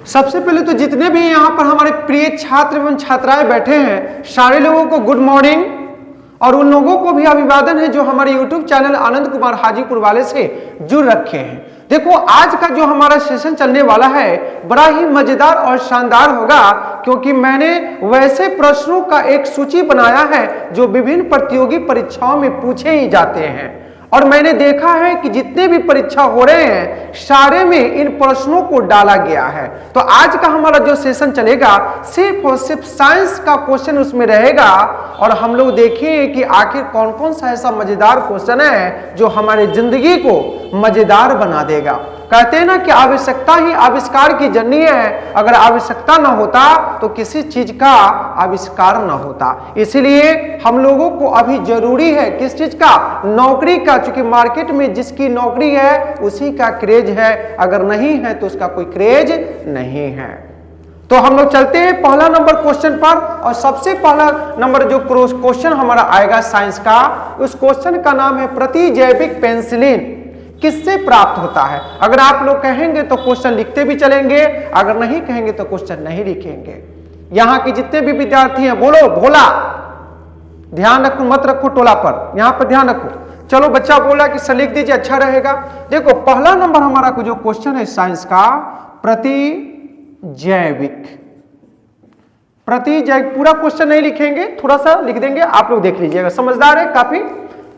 सबसे पहले तो जितने भी यहाँ पर हमारे प्रिय छात्र एवं छात्राएं बैठे हैं, सारे लोगों को गुड मॉर्निंग, और उन लोगों को भी अभिवादन है जो हमारे YouTube चैनल आनंद कुमार हाजीपुर वाले से जुड़ रखे हैं। देखो, आज का जो हमारा सेशन चलने वाला है बड़ा ही मजेदार और शानदार होगा, क्योंकि मैंने वैसे प्रश्नों का एक सूची बनाया है जो विभिन्न प्रतियोगी परीक्षाओं में पूछे ही जाते हैं, और मैंने देखा है कि जितने भी परीक्षा हो रहे हैं सारे में इन प्रश्नों को डाला गया है। तो आज का हमारा जो सेशन चलेगा सिर्फ और सिर्फ साइंस का क्वेश्चन उसमें रहेगा, और हम लोग देखेंगे कि आखिर कौन कौन सा ऐसा मजेदार क्वेश्चन है जो हमारे जिंदगी को मजेदार बना देगा। कहते हैं ना कि आवश्यकता ही आविष्कार की जननी है। अगर आवश्यकता न होता तो किसी चीज का आविष्कार न होता। इसीलिए हम लोगों को अभी जरूरी है किस चीज का? नौकरी का, क्योंकि मार्केट में जिसकी नौकरी है उसी का क्रेज है, अगर नहीं है तो उसका कोई क्रेज नहीं है। तो हम लोग चलते हैं पहला नंबर क्वेश्चन पर, और सबसे पहला नंबर जो क्वेश्चन हमारा आएगा साइंस का, उस क्वेश्चन का नाम है प्रतिजैविक पेनिसिलिन किससे प्राप्त होता है। अगर आप लोग कहेंगे तो क्वेश्चन लिखते भी चलेंगे, अगर नहीं कहेंगे तो क्वेश्चन नहीं लिखेंगे। यहां के जितने भी विद्यार्थी हैं बोलो भोला, ध्यान रखो, मत रखो टोला पर, यहां पर ध्यान रखो। चलो बच्चा बोला कि सर लिख दीजिए, अच्छा रहेगा। देखो पहला नंबर हमारा जो क्वेश्चन है साइंस का, प्रतिजैविक। प्रतिजैविक पूरा क्वेश्चन नहीं लिखेंगे, थोड़ा सा लिख देंगे, आप लोग देख लीजिएगा, समझदार है, काफी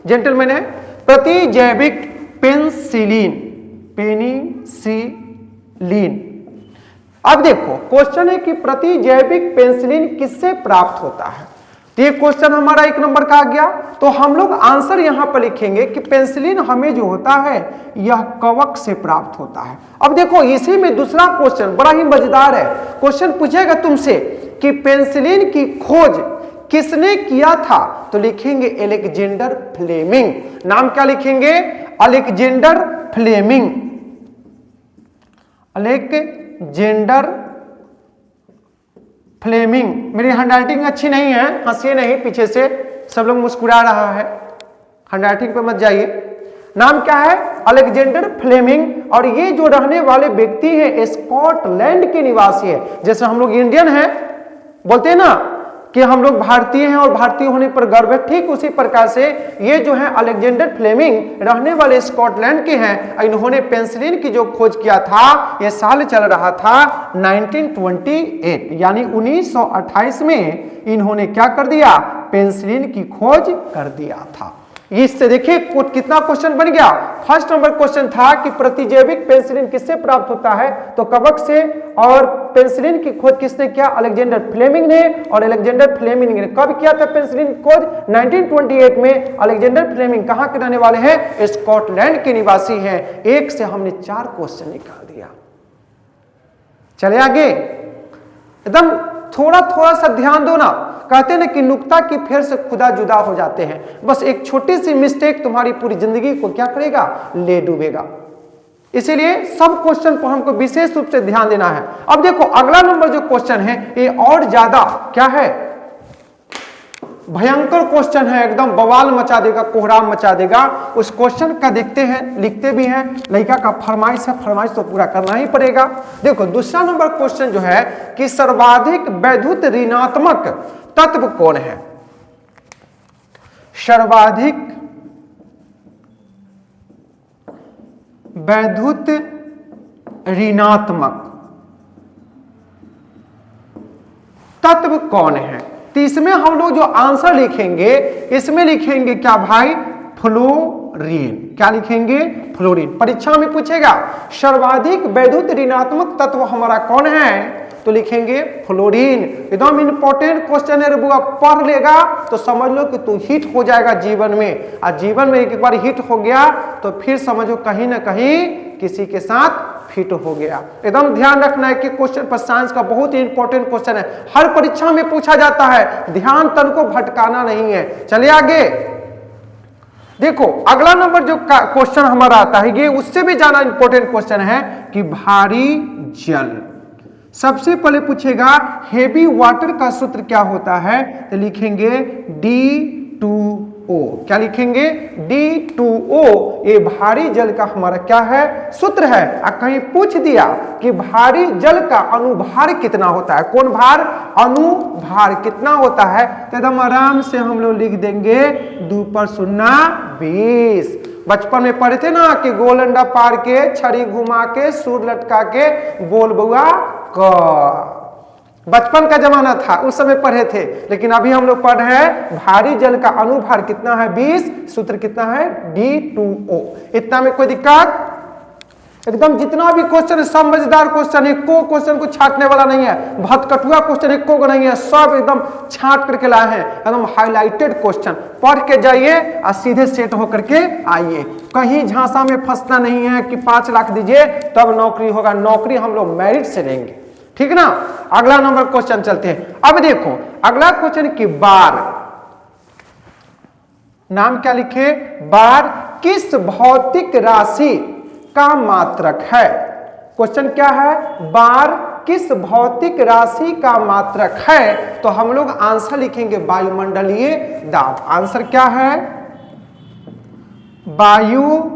जेंटलमैन है। प्रतिजैविक पेनिसिलिन, पेनिसिलिन। अब देखो क्वेश्चन है कि प्रतिजैविक पेनिसिलिन किससे प्राप्त होता है। तो ये क्वेश्चन हमारा एक नंबर का आ गया। तो हम लोग आंसर यहां पर लिखेंगे कि पेनिसिलिन हमें जो होता है यह कवक से प्राप्त होता है। अब देखो इसी में दूसरा क्वेश्चन बड़ा ही मजेदार है। क्वेश्चन पूछेगा तुमसे कि पेनिसिलिन की खोज किसने किया था, तो लिखेंगे अलेक्जेंडर फ्लेमिंग। नाम क्या लिखेंगे? Alexander Fleming. Alexander Fleming. मेरी हैंडराइटिंग अच्छी नहीं है, हंसिए नहीं, पीछे से सब लोग मुस्कुरा रहा है, हैंडराइटिंग पे मत जाइए। नाम क्या है? Alexander Fleming. और ये जो रहने वाले व्यक्ति हैं स्कॉटलैंड के निवासी है। जैसे हम लोग इंडियन हैं, बोलते हैं ना कि हम लोग भारतीय हैं और भारतीय होने पर गर्व है, ठीक उसी प्रकार से ये जो है अलेक्जेंडर फ्लेमिंग रहने वाले स्कॉटलैंड के हैं। इन्होंने पेनिसिलिन की जो खोज किया था, ये साल चल रहा था 1928, यानी 1928 में इन्होंने क्या कर दिया? पेनिसिलिन की खोज कर दिया था। इससे देखिए कितना क्वेश्चन बन गया। फर्स्ट नंबर क्वेश्चन था कि प्रतिजैविक पेनिसिलिन किससे प्राप्त होता है, तो कवक से, और पेनिसिलिन की खोज किसने किया? अलेक्जेंडर फ्लेमिंग ने। और अलेक्जेंडर फ्लेमिंग ने कब किया था पेनिसिलिन की खोज? 1928 में। अलेक्जेंडर फ्लेमिंग कहां के रहने वाले हैं? स्कॉटलैंड के निवासी हैं। एक से हमने 4 क्वेश्चन निकाल दिया। चले आगे, एकदम थोड़ा थोड़ा सा ध्यान दो ना। कहते हैं ना कि नुक्ता की फेर से खुदा जुदा हो जाते हैं। बस एक छोटी सी मिस्टेक तुम्हारी पूरी जिंदगी को क्या करेगा? ले डूबेगा। इसीलिए सब क्वेश्चन पर हमको विशेष रूप से ध्यान देना है। अब देखो अगला नंबर जो क्वेश्चन है ये और ज्यादा क्या है? भयंकर क्वेश्चन है, एकदम बवाल मचा देगा, कोहराम मचा देगा। उस क्वेश्चन का देखते हैं, लिखते भी हैं। लड़का का फरमाइश है, फरमाइश तो पूरा करना ही पड़ेगा। देखो दूसरा नंबर क्वेश्चन जो है कि सर्वाधिक वैद्युत ऋणात्मक तत्व कौन है? सर्वाधिक वैद्युत ऋणात्मक तत्व कौन है? तो इसमें हम लोग जो आंसर लिखेंगे, इसमें लिखेंगे क्या भाई? फ्लोरीन। क्या लिखेंगे? फ्लोरीन। परीक्षा में पूछेगा सर्वाधिक वैद्युत ऋणात्मक तत्व हमारा कौन है, तो लिखेंगे फ्लोरीन। एकदम इंपॉर्टेंट क्वेश्चन है, बुआ पढ़ लेगा तो समझ लो कि तू हिट हो जाएगा जीवन में। और जीवन में एक बार हिट हो गया तो फिर समझो कहीं ना कहीं किसी के साथ फिट हो गया। एकदम ध्यान रखना है कि क्वेश्चन पर साइंस का बहुत ही इंपॉर्टेंट क्वेश्चन है, हर परीक्षा में पूछा जाता है, ध्यान तन को भटकाना नहीं है। चलिए आगे देखो अगला नंबर जो क्वेश्चन हमारा आता है ये उससे भी ज्यादा इंपॉर्टेंट क्वेश्चन है कि भारी जल। सबसे पहले पूछेगा हेवी वाटर का सूत्र क्या होता है, तो लिखेंगे D2 O। क्या लिखेंगे? D2O। ये भारी जल का हमारा क्या है? सूत्र है। कहीं पूछ दिया कि भारी जल का अनुभार कितना होता है, कौन भार? अनुभार कितना होता है, तो एकदम आराम से हम लोग लिख देंगे 2 पर 0 20। बचपन में पढ़े थे ना कि गोल अंडा पार के, छड़ी घुमा के, सूर लटका के, बोल बउआ क। बचपन का जमाना था, उस समय पढ़े थे। लेकिन अभी हम लोग पढ़ रहे हैं भारी जल का अनुभार कितना है? 20। सूत्र कितना है? D2O। इतना में कोई दिक्कत? एकदम जितना भी क्वेश्चन है सब मजेदार क्वेश्चन है, एको क्वेश्चन को छांटने वाला नहीं है, भटकटुआ क्वेश्चन एको को नहीं है, सब एकदम छांट करके लाए हैं, एकदम हाईलाइटेड क्वेश्चन। पढ़ के जाइए और सीधे सेट होकर के आइए, कहीं झांसा में फंसना नहीं है कि 5 लाख दीजिए तब नौकरी होगा। नौकरी हम लोग मेरिट से लेंगे, ठीक ना। अगला नंबर क्वेश्चन चलते हैं। अब देखो अगला क्वेश्चन की बार, नाम क्या लिखे? बार किस भौतिक राशि का मात्रक है? क्वेश्चन क्या है? बार किस भौतिक राशि का मात्रक है? तो हम लोग आंसर लिखेंगे वायुमंडलीय दाब। आंसर क्या है? वायुमंडलीय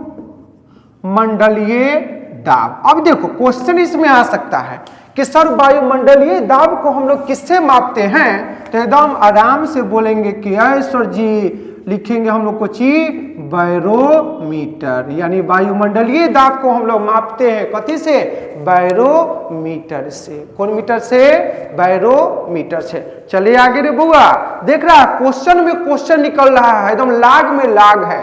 दाब। अब देखो क्वेश्चन इसमें आ सकता है कि सर वायुमंडलीय दाब को हम लोग किससे मापते हैं? तो एकदम आराम से बोलेंगे कि सर जी, लिखेंगे हम लोग कुछ बैरोमीटर, यानी वायुमंडलीय दाब को हम लोग मापते हैं कथी से? बैरोमीटर से। कौन मीटर से? बैरोमीटर से। चलिए आगे रे बुआ, देख रहा है क्वेश्चन में क्वेश्चन निकल रहा है, एकदम लाग में लाग है,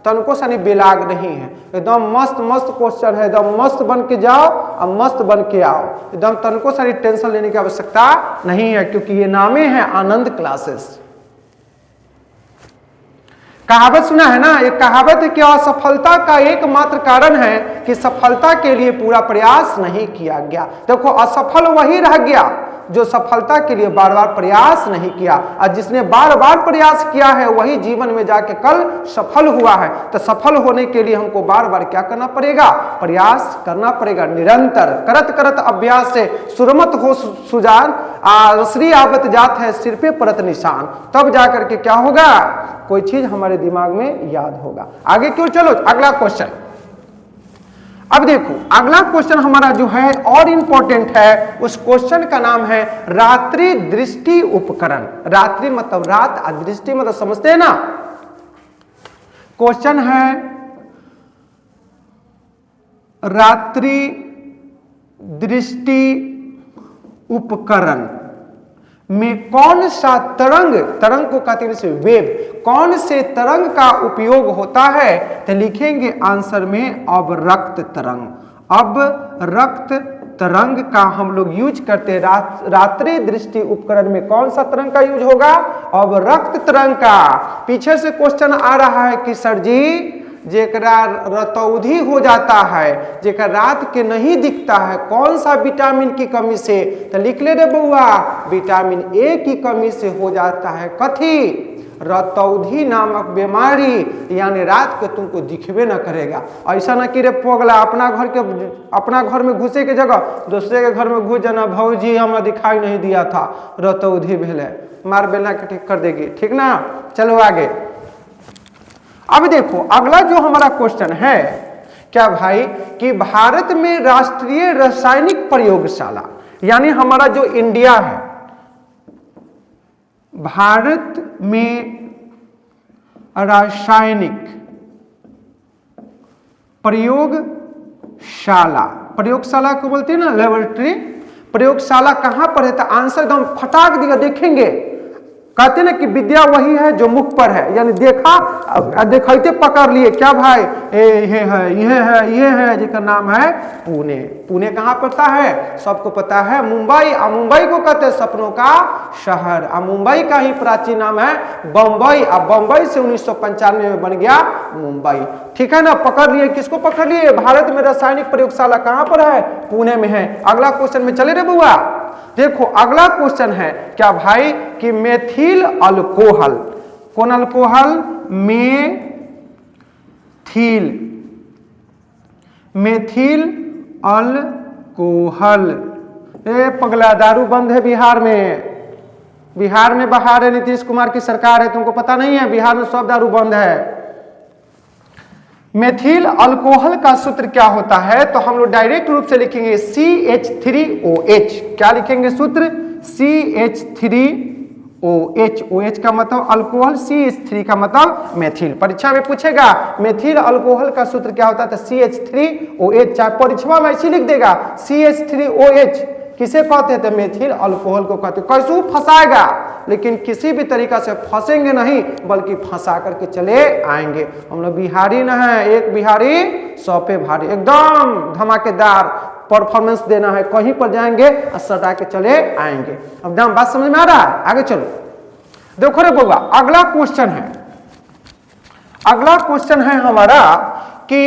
तनको सनी बेलाग नहीं है, एकदम मस्त मस्त क्वेश्चन है, एकदम मस्त बन के जाओ और मस्त बन के आओ, एकदम तनको सारी टेंशन लेने की आवश्यकता नहीं है, क्योंकि ये नामे है आनंद क्लासेस। कहावत सुना है ना, एक कहावत है कि असफलता का एकमात्र कारण है कि सफलता के लिए पूरा प्रयास नहीं किया गया। देखो असफल वही रह गया जो सफलता के लिए बार बार प्रयास नहीं किया, और जिसने बार बार प्रयास किया है वही जीवन में जाके कल सफल हुआ है। तो सफल होने के लिए हमको बार बार क्या करना पड़ेगा? प्रयास करना पड़ेगा। निरंतर करत करत अभ्यास से सुरमत हो सुजान, श्री आवत जात है सिर पे परत निशान। तब जाकर के क्या होगा? कोई चीज हमारे दिमाग में याद होगा। आगे क्यों, चलो अगला क्वेश्चन। अब देखो अगला क्वेश्चन हमारा जो है और इंपॉर्टेंट है, उस क्वेश्चन का नाम है रात्रि दृष्टि उपकरण। रात्रि मतलब रात, और दृष्टि मतलब समझते हैं ना। क्वेश्चन है रात्रि दृष्टि उपकरण में कौन सा तरंग, तरंग को कहते हैं वेव, कौन से तरंग का उपयोग होता है? तो लिखेंगे आंसर में अवरक्त तरंग। अवरक्त तरंग का हम लोग यूज करते हैं। रात्रि दृष्टि उपकरण में कौन सा तरंग का यूज होगा? अवरक्त तरंग का। पीछे से क्वेश्चन आ रहा है कि सर जी जेकरा रतौधी हो जाता है, जेकर रात के नहीं दिखता है, कौन सा विटामिन की कमी से? तो लिख ले रे बउआ, विटामिन ए की कमी से हो जाता है कथी? रतौधी नामक बीमारी, यानी रात को तुमको दिखबे ना करेगा। ऐसा ना कि रे पोगला अपना घर में घुसे के जगह दूसरे के घर में घुस जाना, भौजी हमें दिखाई नहीं दिया था, रतौधी भेले, मार बेलना के ठीक कर देगी, ठीक ना। चलो आगे। अब देखो अगला जो हमारा क्वेश्चन है क्या भाई, कि भारत में राष्ट्रीय रासायनिक प्रयोगशाला, यानी हमारा जो इंडिया है, भारत में रासायनिक प्रयोगशाला, प्रयोगशाला को बोलते हैं ना लेबोरेटरी, प्रयोगशाला कहां पर है? तो आंसर एकदम फटाक दिया देखेंगे, कहते ना कि विद्या वही है जो मुख पर है, यानी देखा देखते पकड़ लिए, क्या भाई ये है जिसका नाम है पुणे। पुणे कहाँ पड़ता है? सबको पता है मुंबई, और मुंबई को कहते हैं सपनों का शहर, और मुंबई का ही प्राचीन नाम है बम्बई, और बम्बई से 1995 में बन गया मुंबई, ठीक है ना। पकड़ लिए, किसको पकड़ लिए? भारत में रासायनिक प्रयोगशाला कहाँ पर है? पुणे में है। अगला क्वेश्चन में चले रे बुआ, देखो अगला क्वेश्चन है क्या भाई, कि मेथिल अल्कोहल, कौन अल्कोहल? Methyl alcohol. ए पगला दारू बंद है बिहार में, बिहार में बहार है, नीतीश कुमार की सरकार है, तुमको पता नहीं है बिहार में सब दारू बंद है। मेथिल अल्कोहल का सूत्र क्या होता है? तो हम लोग डायरेक्ट रूप से लिखेंगे CH3OH। क्या लिखेंगे सूत्र? CH3OH। OH का मतलब अल्कोहल, CH3 का मतलब मेथिल। परीक्षा में पूछेगा मेथिल अल्कोहल का सूत्र क्या होता है तो CH3OH। चाहे परीक्षा में ऐसी लिख देगा CH3OH। किसे कहते थे? मेथिल अल्कोहल को कहते। कैसे फंसाएगा, लेकिन किसी भी तरीका से फंसेंगे नहीं, बल्कि फंसा करके चले आएंगे। हम लोग बिहारी न है, एक बिहारी 100 पे भारी, एकदम धमाकेदार परफॉर्मेंस देना है। कहीं पर जाएंगे और सटा के चले आएंगे। अब दाम बात समझ में आ रहा है? आगे चलो, देखो रे बउआ, अगला क्वेश्चन है। अगला क्वेश्चन है हमारा कि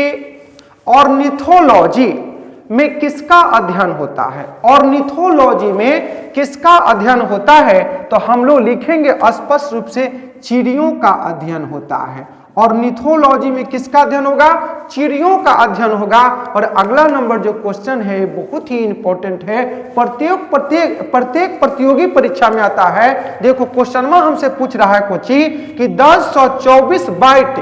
ऑर्निथोलॉजी में किसका अध्ययन होता है? ऑर्निथोलॉजी में किसका अध्ययन होता है? तो हम लोग लिखेंगे स्पष्ट रूप से चिड़ियों का अध्ययन होता है। ऑर्निथोलॉजी में किसका अध्ययन होगा? चिड़ियों का अध्ययन होगा। और अगला नंबर जो क्वेश्चन है बहुत ही इंपॉर्टेंट है, प्रत्येक प्रतियोगी परीक्षा में आता है। देखो क्वेश्चन में हमसे पूछ रहा है कोची कि 1024 बाइट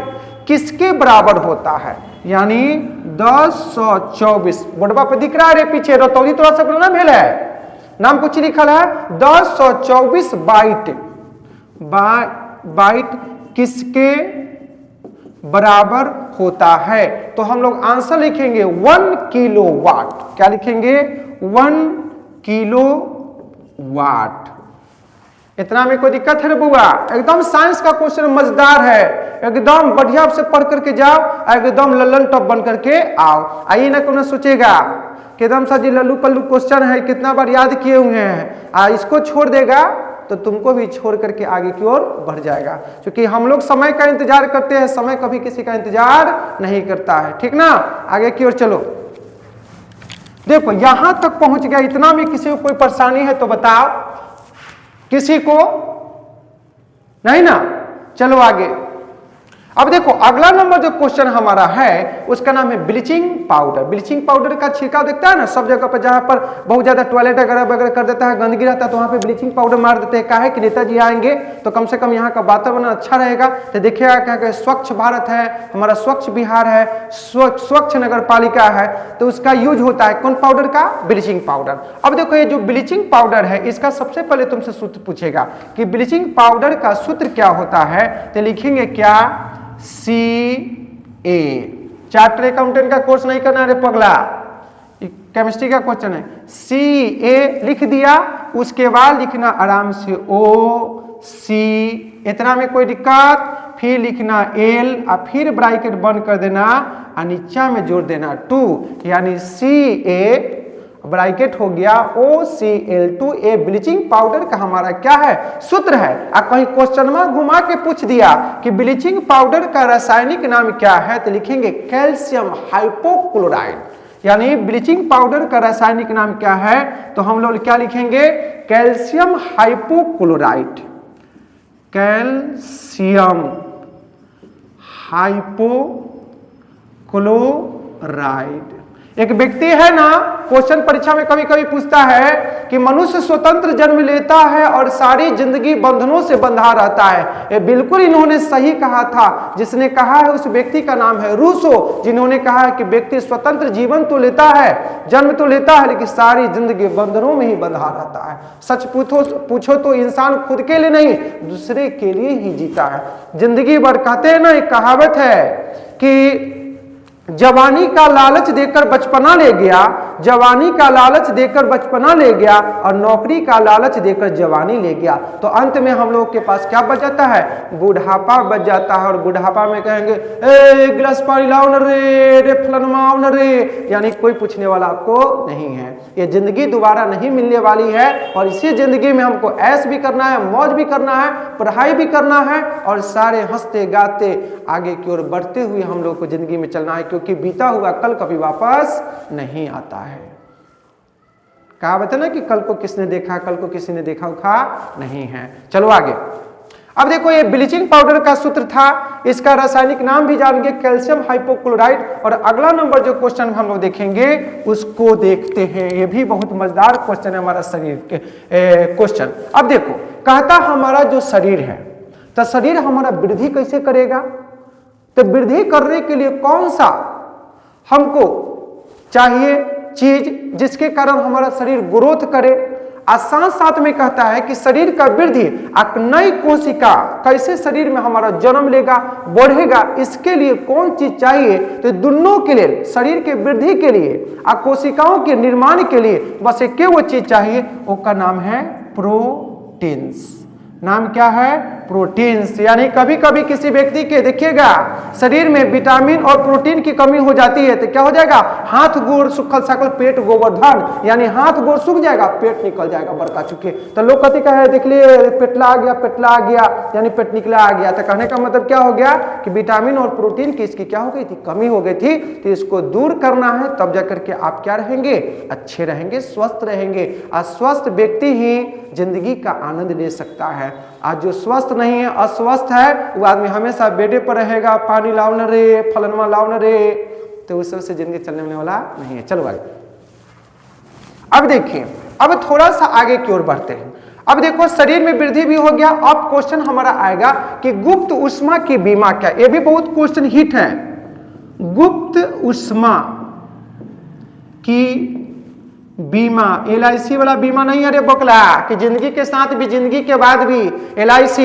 किसके बराबर होता है? यानी 1024 बोर्डवा पे दिख रहा है रे पीछे, रतौली तोरा सब ना भेल है, नाम कुछ लिखल है 1024 बाइट किसके बराबर होता है? तो हम लोग आंसर लिखेंगे 1 किलोवाट। क्या लिखेंगे? 1 किलोवाट। इतना में कोई दिक्कत है रे बुआ? एकदम साइंस का क्वेश्चन मजेदार है, एकदम बढ़िया से पढ़ करके जाओ, एकदम लल्लन टॉप बन करके आओ। आइए ना कोई सोचेगा कि एकदम सा जी लल्लू पल्लू क्वेश्चन है, कितना बार याद किए हुए हैं, इसको छोड़ देगा तो तुमको भी छोड़ करके आगे की ओर बढ़ जाएगा। क्योंकि हम लोग समय का इंतजार करते हैं, समय कभी किसी का इंतजार नहीं करता है। ठीक ना? आगे की ओर चलो। देखो यहां तक पहुंच गया, इतना में किसी को कोई परेशानी है तो बताओ। किसी को नहीं ना? चलो आगे। अब देखो अगला नंबर जो क्वेश्चन हमारा है उसका नाम है ब्लीचिंग पाउडर। ब्लीचिंग पाउडर का छिड़काव देखता है ना सब जगह पर, जहां पर बहुत ज्यादा टॉयलेट वगैरह कर देता है, गंदगी रहता है, तो वहां पे ब्लीचिंग पाउडर मार देते हैं। क्या है कि नेताजी आएंगे तो कम से कम यहाँ का वातावरण अच्छा रहेगा। तो देखिएगा क्या स्वच्छ भारत है हमारा, स्वच्छ बिहार है, स्वच्छ नगर पालिका है, तो उसका यूज होता है कौन पाउडर का? Bleaching powder. अब देखो ये जो ब्लीचिंग पाउडर है इसका सबसे पहले तुमसे सूत्र पूछेगा कि ब्लीचिंग पाउडर का सूत्र क्या होता है, तो लिखेंगे क्या? CA। चार्टर्ड अकाउंटेंट का कोर्स नहीं करना रे पगला, केमिस्ट्री का क्वेश्चन है। CA लिख दिया, उसके बाद लिखना आराम से OC, इतना में कोई दिक्कत? फिर लिखना L और फिर ब्रैकेट बंद कर देना और नीचा में जोड़ देना 2, यानी CA ब्रैकेट हो गया OCl2A। ब्लीचिंग पाउडर का हमारा क्या है? सूत्र है। और कहीं क्वेश्चन में घुमा के पूछ दिया कि ब्लीचिंग पाउडर का रासायनिक नाम क्या है, तो लिखेंगे कैल्शियम हाइपोक्लोराइड। यानी ब्लीचिंग पाउडर का रासायनिक नाम क्या है, तो हम लोग क्या लिखेंगे? Calcium hypochloride. Calcium hypochloride. एक व्यक्ति है ना, क्वेश्चन परीक्षा में कभी कभी पूछता है कि मनुष्य स्वतंत्र जन्म लेता है और सारी जिंदगी बंधनों से बंधा रहता है। ये बिल्कुल इन्होंने सही कहा था। जिसने कहा है उस व्यक्ति का नाम है रूसो, जिन्होंने कहा है कि व्यक्ति स्वतंत्र जीवन तो लेता है, जन्म तो लेता है, लेकिन सारी जिंदगी बंधनों में ही बंधा रहता है। सच पूछो तो इंसान खुद के लिए नहीं दूसरे के लिए ही जीता है जिंदगी भर। कहते हैं ना, एक कहावत है कि जवानी का लालच देकर बचपना ले गया, जवानी का लालच देकर बचपना ले गया और नौकरी का लालच देकर जवानी ले गया। तो अंत में हम लोग के पास क्या बच जाता है? बुढ़ापा बच जाता है। और बुढ़ापा में कहेंगे ए गिलास पानी लाओ न रे फलनमाओ न रे, यानी कोई पूछने वाला आपको नहीं है। ये जिंदगी दोबारा नहीं मिलने वाली है और इसी जिंदगी में हमको ऐश भी करना है, मौज भी करना है, पढ़ाई भी करना है और सारे हंसते गाते आगे की ओर बढ़ते हुए हम लोग को जिंदगी में चलना है, क्योंकि बीता हुआ कल कभी वापस नहीं आता है। कहावत है ना कि कल को किसने देखा, कल को किसी ने देखा उखा नहीं है। चलो आगे। अब देखो ये ब्लीचिंग पाउडर का सूत्र था, इसका रासायनिक नाम भी जानेंगे, कैल्शियम हाइपोक्लोराइड। और अगला नंबर जो क्वेश्चन हम लोग देखेंगे उसको देखते हैं, ये भी बहुत मजेदार क्वेश्चन है हमारा शरीर के क्वेश्चन। अब देखो, कहता हमारा जो शरीर है, तो शरीर हमारा वृद्धि कैसे करेगा, तो वृद्धि करने के लिए कौन सा हमको चाहिए चीज जिसके कारण हमारा शरीर ग्रोथ करे। और साथ साथ में कहता है कि शरीर का वृद्धि एक नई कोशिका कैसे शरीर में हमारा जन्म लेगा, बढ़ेगा, इसके लिए कौन चीज चाहिए। तो दोनों के लिए, शरीर के वृद्धि के लिए और कोशिकाओं के निर्माण के लिए बस एक वो चीज चाहिए, उसका नाम है प्रोटीन्स। नाम क्या है? प्रोटीन्स। यानी कभी कभी किसी व्यक्ति के देखिएगा शरीर में विटामिन और प्रोटीन की कमी हो जाती है तो क्या हो जाएगा, हाथ गोड़ सुखल सकल पेट गोवर्धन, यानी हाथ गोड़ सूख जाएगा, पेट निकल जाएगा बड़का चुके। तो लोग कहते का है, देख लिए पेटला आ गया, पेटला आ गया, यानी पेट निकला आ गया। तो कहने का मतलब क्या हो गया कि विटामिन और प्रोटीन की इसकी क्या हो गई थी, कमी हो गई थी। तो इसको दूर करना है, तब जाकर के आप क्या रहेंगे, अच्छे रहेंगे, स्वस्थ रहेंगे। और स्वस्थ व्यक्ति ही जिंदगी का आनंद ले सकता है। आज जो स्वस्थ नहीं है, अस्वस्थ है, वो आदमी हमेशा बेडे पर रहेगा, पानी लाओ न रे, फलनवा लाओ न रे, तो उस सबसे जिंदगी चलने वाला नहीं है। चलो आगे, अब देखिए, अब थोड़ा सा आगे की ओर बढ़ते हैं। अब देखो, शरीर में वृद्धि भी हो गया। अब क्वेश्चन हमारा आएगा कि गुप्त ऊष्मा की बीमा क्या। ये भी बहुत क्वेश्चन हिट है। गुप्त ऊष्मा की बीमा, LIC वाला बीमा नहीं, अरे बकला, कि जिंदगी के साथ भी, जिंदगी के बाद भी LIC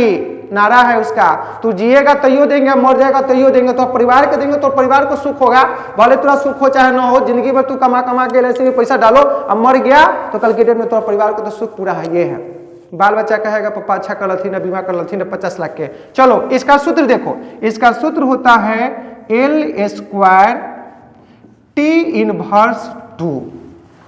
नारा है उसका। तू जिएगा तैयो देंगे, मर जाएगा तैयो देंगे, तो परिवार के देंगे तो परिवार को सुख होगा, भले तुरा सुख हो चाहे ना हो, जिंदगी भर तू कमा कमा के LIC में पैसा डालो, अब मर गया तो कल के डेट में तो परिवार को तो सुख पूरा है। ये है, बाल बच्चा कहेगा पापा अच्छा कर लथी ना, बीमा कर लथी ना 50 लाख के। चलो इसका सूत्र देखो, इसका सूत्र होता है L² T−2।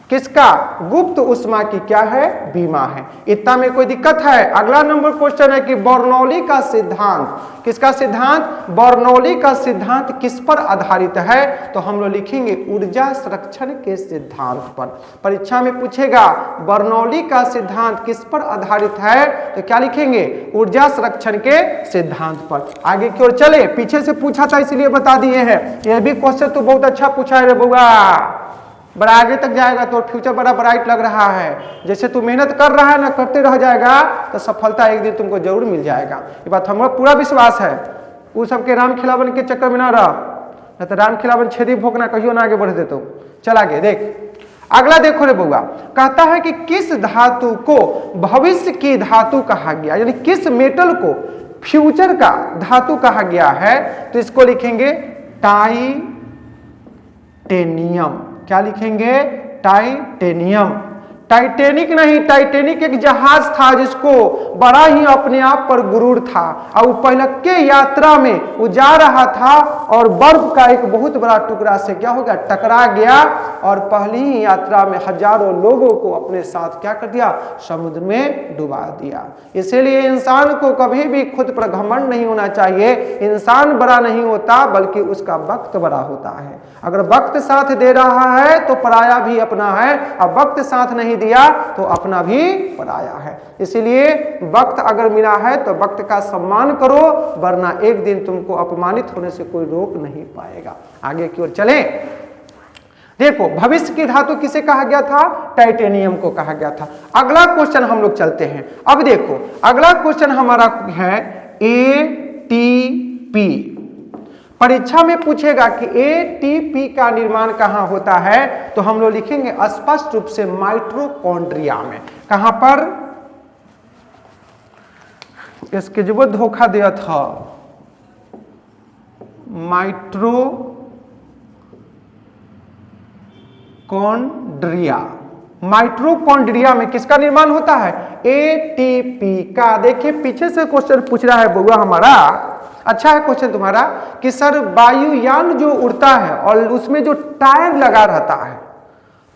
किसका? गुप्त ऊष्मा की क्या है, बीमा है। इतना में कोई दिक्कत है? अगला नंबर क्वेश्चन है कि बर्नौली का सिद्धांत, किसका सिद्धांत? बर्नौली का सिद्धांत किस पर आधारित है? तो हम लोग लिखेंगे ऊर्जा संरक्षण के सिद्धांत पर। परीक्षा में पूछेगा बर्नौली का सिद्धांत किस पर आधारित है, तो क्या लिखेंगे? ऊर्जा संरक्षण के सिद्धांत पर। आगे की ओर चले, पीछे से पूछा था इसलिए बता दिए हैं। यह भी क्वेश्चन तो बहुत अच्छा पूछा है रे बउआ, बड़ा आगे तक जाएगा तो फ्यूचर बड़ा ब्राइट लग रहा है। जैसे तू मेहनत कर रहा है ना, करते रह जाएगा तो सफलता एक दिन तुमको जरूर मिल जाएगा। ये बात हमारा पूरा विश्वास है। वो सबके राम खिलावन के चक्कर में ना रह, नहीं तो राम खिलावन छेदी भोगना कहियो ना आगे बढ़ दे। तो चल आगे देख, अगला देखो रे बउआ, कहता है कि किस धातु को भविष्य की धातु कहा गया, यानी किस मेटल को फ्यूचर का धातु कहा गया है। तो इसको लिखेंगे टाइटेनियम। क्या लिखेंगे? टाइटेनियम। टाइटैनिक नहीं, टाइटैनिक एक जहाज था जिसको बड़ा ही अपने आप पर गुरूर था, और वो पहले के यात्रा में वो जा रहा था और बर्फ का एक बहुत बड़ा टुकड़ा से क्या हो गया, टकरा गया, और पहली ही यात्रा में हजारों लोगों को अपने साथ क्या कर दिया, समुद्र में डुबा दिया। इसीलिए इंसान को कभी भी खुद पर घमंड नहीं होना चाहिए। इंसान बड़ा नहीं होता बल्कि उसका वक्त बड़ा होता है। अगर वक्त साथ दे रहा है तो पराया भी अपना है, और वक्त साथ नहीं दिया तो अपना भी पराया है। इसीलिए वक्त अगर मिला है तो वक्त का सम्मान करो, वरना एक दिन तुमको अपमानित होने से कोई रोक नहीं पाएगा। आगे की ओर चले, देखो भविष्य की धातु किसे कहा गया था? टाइटेनियम को कहा गया था। अगला क्वेश्चन हम लोग चलते हैं। अब देखो अगला क्वेश्चन हमारा है ATP। परीक्षा में पूछेगा कि ATP का निर्माण कहां होता है, तो हम लोग लिखेंगे स्पष्ट रूप से माइटोकॉन्ड्रिया में। कहां पर? इसके जो धोखा दिया था, माइटोकॉन्ड्रिया। माइटोकॉन्ड्रिया में किसका निर्माण होता है? ATP का। देखिए पीछे से क्वेश्चन पूछ रहा है बउआ हमारा, अच्छा है क्वेश्चन तुम्हारा, कि सर वायुयान जो उड़ता है और उसमें जो टायर लगा रहता है,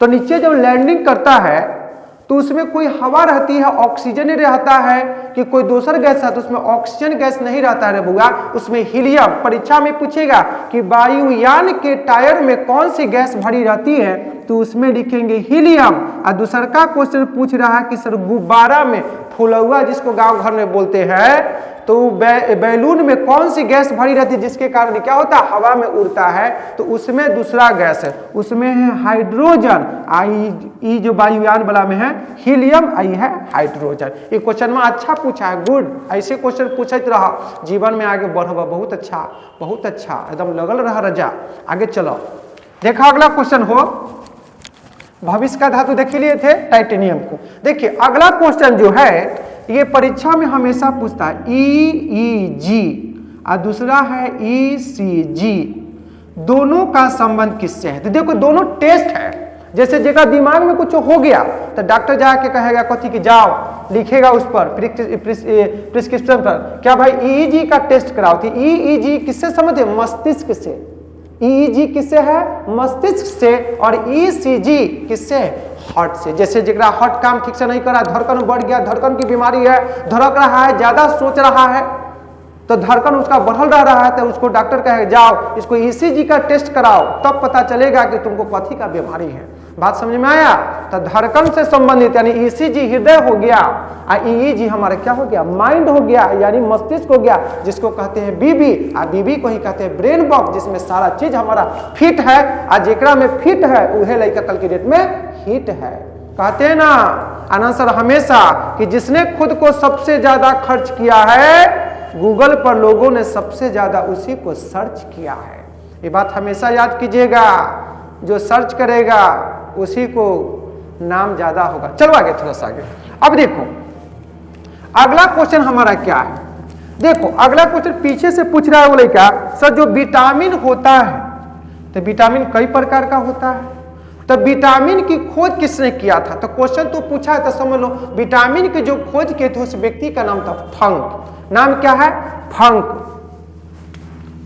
तो नीचे जब लैंडिंग करता है तो उसमें कोई हवा रहती है, ऑक्सीजन रहता है कि कोई दूसर गैस है, तो उसमें ऑक्सीजन गैस नहीं रहता है बुआ, उसमें हीलियम। परीक्षा में पूछेगा कि वायुयान के टायर में कौन सी गैस भरी रहती है, तो उसमें लिखेंगे हीलियम। और दूसरा का क्वेश्चन पूछ रहा है कि सर गुब्बारा में फुलौआ जिसको गांव घर में बोलते हैं, तो बैलून में कौन सी गैस भरी रहती है जिसके कारण क्या होता है, हवा में उड़ता है, तो उसमें दूसरा गैस है, उसमें है हाइड्रोजन। आई जो वायुयान वाला में है हीलियम, आई है हाइड्रोजन। ये क्वेश्चन में अच्छा पूछा है, गुड। ऐसे क्वेश्चन पूछते रहा, जीवन में आगे बढ़ो, बहुत अच्छा, बहुत अच्छा, एकदम लगल रहा रजा। आगे चलो, देखा अगला क्वेश्चन हो, भविष्य का धातु देख लिए थे टाइटेनियम को। देखिए अगला क्वेश्चन जो है ये परीक्षा में हमेशा पूछता है, EEG और दूसरा है ECG, दोनों का संबंध किससे है। तो देखो दोनों टेस्ट है, जैसे जगह दिमाग में कुछ हो गया तो डॉक्टर जाके कहेगा कथी कि जाओ लिखेगा उस पर प्रिस्क्रिप्शन पर, क्या भाई EEG का टेस्ट कराओ। तो EEG किससे संबंध है, मस्तिष्क से। EEG किससे है, मस्तिष्क से। और ECG किससे, हार्ट से। जैसे जरा हार्ट काम ठीक से नहीं कर रहा, धड़कन बढ़ गया, धड़कन की बीमारी है, धड़क रहा है, ज्यादा सोच रहा है, तो धड़कन उसका बढ़ल रहा है, तो उसको डॉक्टर कहे जाओ इसको ECG का टेस्ट कराओ, तब पता चलेगा कि तुमको कथी का बीमारी है। बात समझ में आया। तो धड़कन से संबंधित यानी ECG हृदय हो गया, और EEG हमारा क्या हो गया, माइंड हो गया, यानी मस्तिष्क हो गया, जिसको कहते हैं BB, और BB को ही कहते हैं ब्रेन बॉक्स, जिसमें सारा चीज हमारा फिट है, और जेकरा में फिट है उहे लड़का कल की डेट में हिट है। कहते हैं ना आंसर हमेशा कि जिसने खुद को सबसे ज्यादा खर्च किया है, गूगल पर लोगों ने सबसे ज्यादा उसी को सर्च किया है। ये बात हमेशा याद कीजिएगा, जो सर्च करेगा उसी को नाम ज्यादा होगा। चलो आगे, थोड़ा सा आगे। अब देखो अगला क्वेश्चन हमारा क्या है, देखो अगला क्वेश्चन पीछे से पूछ रहा है, बोले क्या सर जो विटामिन होता है, तो विटामिन कई प्रकार का होता है, तो विटामिन की खोज किसने किया था। तो क्वेश्चन तो पूछा है तो समझ लो, विटामिन की जो खोज किए थे उस व्यक्ति का नाम था फंक। नाम क्या है, फंक।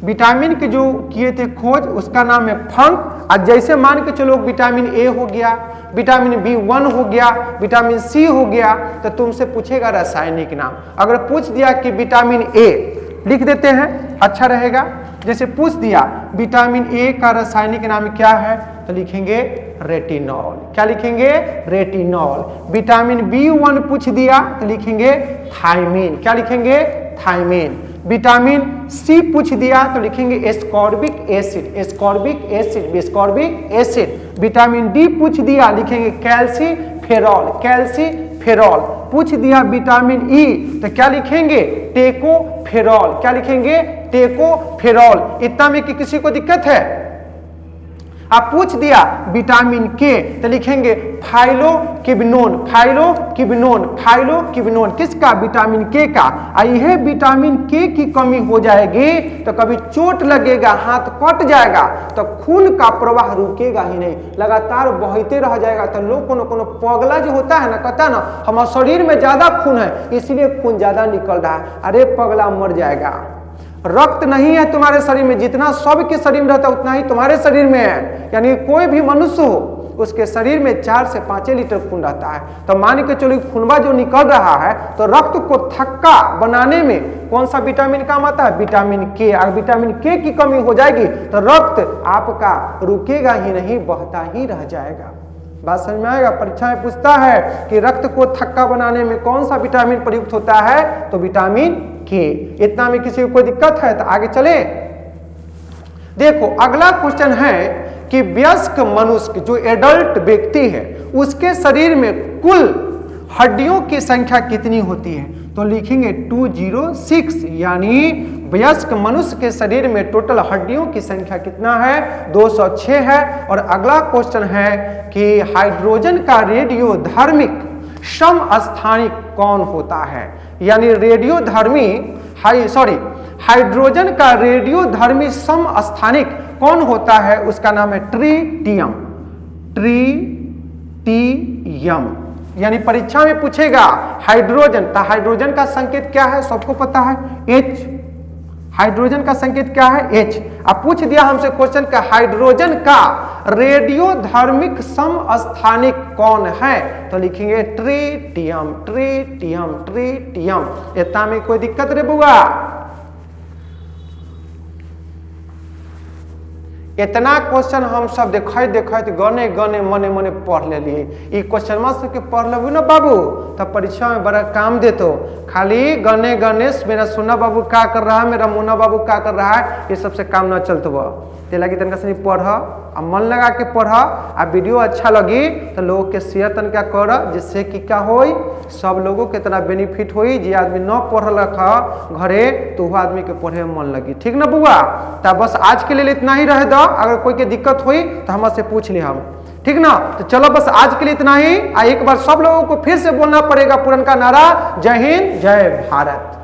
विटामिन के जो किए थे खोज उसका नाम है फंक। और जैसे मान के चलो विटामिन ए हो गया, विटामिन B1 हो गया, विटामिन C हो गया, तो तुमसे पूछेगा रासायनिक नाम। अगर पूछ दिया कि विटामिन ए, लिख देते हैं अच्छा रहेगा। जैसे पूछ दिया विटामिन ए का रासायनिक नाम क्या है, तो लिखेंगे रेटिनॉल। क्या लिखेंगे, रेटिनॉल। विटामिन B1 पूछ दिया तो लिखेंगे थायमीन। क्या लिखेंगे, थायमीन। विटामिन सी पूछ दिया तो लिखेंगे ascorbic acid. Ascorbic acid, ascorbic acid. Vitamin D पूछ दिया लिखेंगे कैल्सीफेरॉल। कैल्सीफेरॉल। पूछ दिया विटामिन ई तो क्या लिखेंगे, टेकोफेरॉल। क्या लिखेंगे, टेकोफेरॉल। इतना में कि किसी को दिक्कत है। आप पूछ दिया विटामिन के तो लिखेंगे फाइलोकिबिनोन। फाइलोकिबिनोन, फाइलोकिबिनोन। किसका, विटामिन के का। यह विटामिन के की कमी हो जाएगी तो कभी चोट लगेगा, हाथ कट जाएगा, तो खून का प्रवाह रुकेगा ही नहीं, लगातार बहते रह जाएगा। तो लोग कोनो पगला जो होता है ना, कहता है ना हमारे शरीर में ज्यादा खून है इसलिए खून ज्यादा निकल रहा है। अरे पगला, मर जाएगा। रक्त नहीं है तुम्हारे शरीर में, जितना सबके शरीर में रहता है उतना ही तुम्हारे शरीर में है। यानी कोई भी मनुष्य हो उसके शरीर में 4 से 5 लीटर खून रहता है। तो मान के चलो खूनवा जो निकल रहा है तो रक्त को थक्का बनाने में कौन सा विटामिन काम आता है, विटामिन के। अगर विटामिन के की कमी हो जाएगी तो रक्त आपका रुकेगा ही नहीं, बहता ही रह जाएगा। बात समझ में आएगा। परीक्षा में पूछता है कि रक्त को थक्का बनाने में कौन सा विटामिन प्रयुक्त होता है, तो विटामिन के। इतना में किसी को कोई दिक्कत है तो आगे चले। देखो अगला क्वेश्चन है कि वयस्क मनुष्य जो एडल्ट व्यक्ति है उसके शरीर में कुल हड्डियों की संख्या कितनी होती है, तो लिखेंगे 206। यानी वयस्क मनुष्य के शरीर में टोटल हड्डियों की संख्या कितना है, 206 है। और अगला क्वेश्चन है कि हाइड्रोजन का रेडियोधर्मिक समस्थानिक कौन होता है। यानी रेडियोधर्मी हाइड्रोजन का रेडियोधर्मी समस्थानिक कौन होता है, उसका नाम है ट्रीटियम। ट्रीटियम। यानी परीक्षा में पूछेगा हाइड्रोजन, तो हाइड्रोजन का संकेत क्या है, सबको पता है H। हाइड्रोजन का संकेत क्या है, H। अब पूछ दिया हमसे क्वेश्चन का हाइड्रोजन का रेडियोधर्मिक समस्थानिक कौन है, तो लिखेंगे ट्रीटियम। Tritium, tritium. इतना में कोई दिक्कत रे बुआ, इतना क्वेश्चन हम सब देखते गने गने मने मने पढ़ लिए। ये क्वेश्चन सबके पढ़ लेबू ना बाबू तब परीक्षा में बड़ा काम देते। खाली गने गणेश मेरा सोना बाबू क्या कर रहा है, मेरा मुन्ना बाबू क्या कर रहा है, ये सबसे काम न चलते बा। ते लगी तनका से पढ़ आ मन लगा के पढ़ आ वीडियो अच्छा लगी तो लोगों के शेयर तनका कर, जिससे कि क्या हो सब लोगों के इतना बेनिफिट होई। जे आदमी न पढ़ल घरे तो वह आदमी के पढ़े में मन लगी। ठीक ना बुआ? तब बस आज के लिए इतना ही रह दो। अगर कोई के दिक्कत हुई तो हमसे पूछ ले हम। ठीक ना? तो चलो बस आज के लिए इतना ही। एक बार सब लोगों को फिर से बोलना पड़ेगा पुरनका नारा, जय हिंद जय भारत।